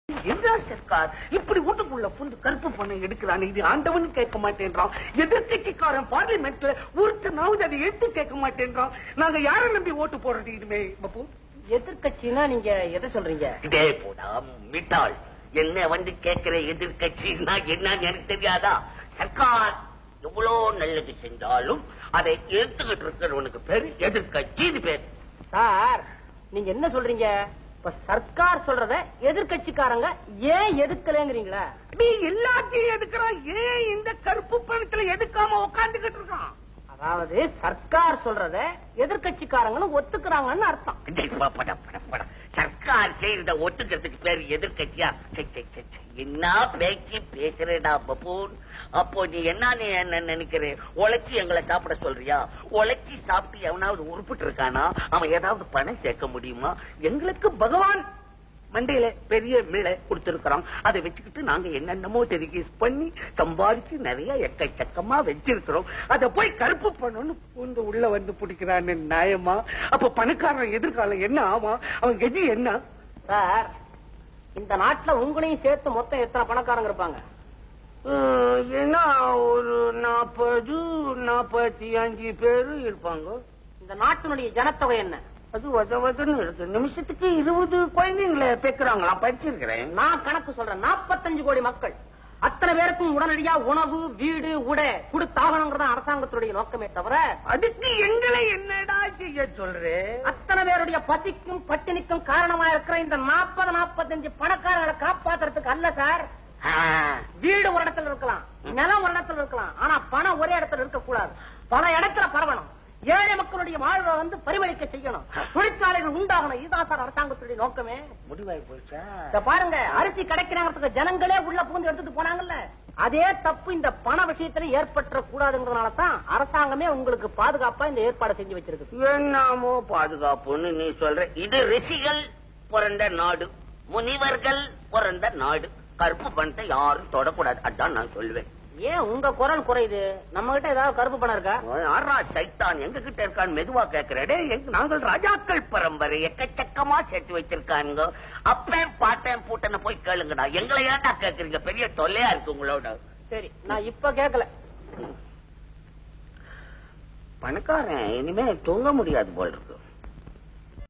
என்ன சர்க்கார் இப்படி வீட்டுக்குள்ள புந்து கருப்பு பணம் எடுக்கிறான்? இது ஆண்டவன் கேட்க மாட்டேன்றான். எதிர்கட்சிக்காரன் பார்லிமெண்ட்ல ஒருத்தனாவது அதை எடுத்து கேட்க மாட்டேன்றான். நாங்க யாரை நம்பி ஓட்டு போடுறது? இதுமே பப்பு எதிர்கட்சினா நீங்க எதை சொல்றீங்க? இதே போடா மிட்டாள், என்ன வந்து கேட்கிற எதிர்கட்சின்னா என்னன்னு எனக்கு தெரியாதா? சர்க்கார் எவ்வளவு நல்லது செஞ்சாலும் அதை எடுத்துக்கிட்டு இருக்கிறவனுக்கு பேரு எதிர்கட்சின்னு பேரு. சார் நீங்க என்ன சொல்றீங்க? இப்ப சர்க்கார் சொல்றத எதிர்கட்சிக்காரங்க ஏன் எதுக்கலங்கிறீங்களா? நீ எல்லாத்தையும் எதுக்குறான், ஏன் இந்த கருப்பு பணத்துல எடுக்காம உட்காந்துக்கிட்டு இருக்கான்? அதாவது சர்க்கார் சொல்றத எதிர்கட்சிக்காரங்களும் ஒத்துக்கிறாங்கன்னு அர்த்தம். சர்க்கார் செய்யறத ஒத்துக்கிறதுக்கு பேரு எதிர்கட்சியா? என்ன பேச்சு பேசுறேடா பப்பூன். அப்போ நீ என்ன நினைக்கிற? உழைச்சி எங்களை சாப்பிட சொல்றியா? உழைச்சி சாப்பிட்டு எவனாவது உருப்பிட்டு இருக்கானா? அவன் ஏதாவது பணம் சேர்க்க முடியுமா? எங்களுக்கு பகவான் மண்டையில பெரிய மிளை கொடுத்திருக்கிறோம். அதை வச்சுக்கிட்டு நாங்க என்னென்னமோ டெலிகேஸ் பண்ணி சம்பாதிச்சு நிறைய எக்கச்சக்கமா வச்சிருக்கிறோம். அதை போய் கருப்பு பண்ணணும்னு பூந்து உள்ள வந்து பிடிக்கிறான்னு நியாயமா? அப்ப பணக்காரன் எதிர்காலம் என்ன ஆமா? அவன் கதி என்ன? சார் இந்த நாட்டுல உங்களையும் சேர்த்து மொத்தம் எத்தனை பணக்காரங்க இருப்பாங்க? என்ன ஒரு 40-45 பேரு இருப்பாங்க. இந்த நாட்டினுடைய ஜனத்தொகை என்ன? அது வதவதுன்னு இருக்கு. நிமிஷத்துக்கு 20 குழந்தைங்களை பேக்குறாங்களா? படிச்சிருக்கிறேன். நான் கணக்கு சொல்றேன். 45 கோடி மக்கள். அத்தனை பேருக்கும் உடனடியா உணவு, வீடு, உடை கொடுத்தாகணுங்கிறத அரசாங்கத்துடைய நோக்கமே தவிர அதுக்கு எங்களை என்னடா செய்ய சொல்றேன்? அத்தனை பேருடைய பசிக்கும் பட்டினிக்கும் காரணமா இருக்கிற இந்த 40-45 பணக்காரர்களை காப்பாத்துறதுக்கு அல்ல சார். வீடு ஒரு இடத்துல இருக்கலாம், நிலம் ஒரு இடத்துல இருக்கலாம், ஆனா பணம் ஒரே இடத்துல இருக்க கூடாது. பல இடத்துல பரவணும். ஏழை மக்களுடைய வாழ்வை வந்து பரிமளிக்க செய்யணும். தொழிற்சாலைகள் உண்டாகணும். இதுதான் சார் அரசாங்கத்துடைய நோக்கமே. முடிவாய் போச்சா? பாருங்க, அரிசி கிடைக்கிறாங்கிறதுக்கு ஜனங்களே உள்ள பூந்து எடுத்துட்டு போனாங்கல்ல, அதே தப்பு இந்த பண விஷயத்துல ஏற்பட்ட கூடாதுங்கிறதுனாலதான் அரசாங்கமே உங்களுக்கு பாதுகாப்பா இந்த ஏற்பாடு செஞ்சு வச்சிருக்கு. என்னமோ பாதுகாப்புன்னு நீ சொல்ற. இது ரிஷிகள் பிறந்த நாடு, முனிவர்கள் பிறந்த நாடு. கருப்பு பணத்தை யாரும் தொடக்கூடாது, அதான் நான் சொல்லுவேன். ஏன் உங்க குரல் குறையுது? நம்ம கிட்ட ஏதாவது கருப்பு பணம் இருக்கா? யாரா சைத்தான் எங்க கிட்ட இருக்கான்னு மெதுவா கேக்குறே. நாங்கள் ராஜாக்கள் பரம்பரை, எக்கச்சக்கமா சேர்த்து வச்சிருக்காங்க. அப்பேன் பாட்டேன் பூட்டனை போய் கேளுங்கடா. எங்களை ஏன்டா கேக்குறீங்க? பெரிய தொல்லையா இருக்கு உங்களோட. சரி, நான் இப்ப கேட்கல. பணக்காரன் இனிமே தூங்க முடியாது போல இருக்கு.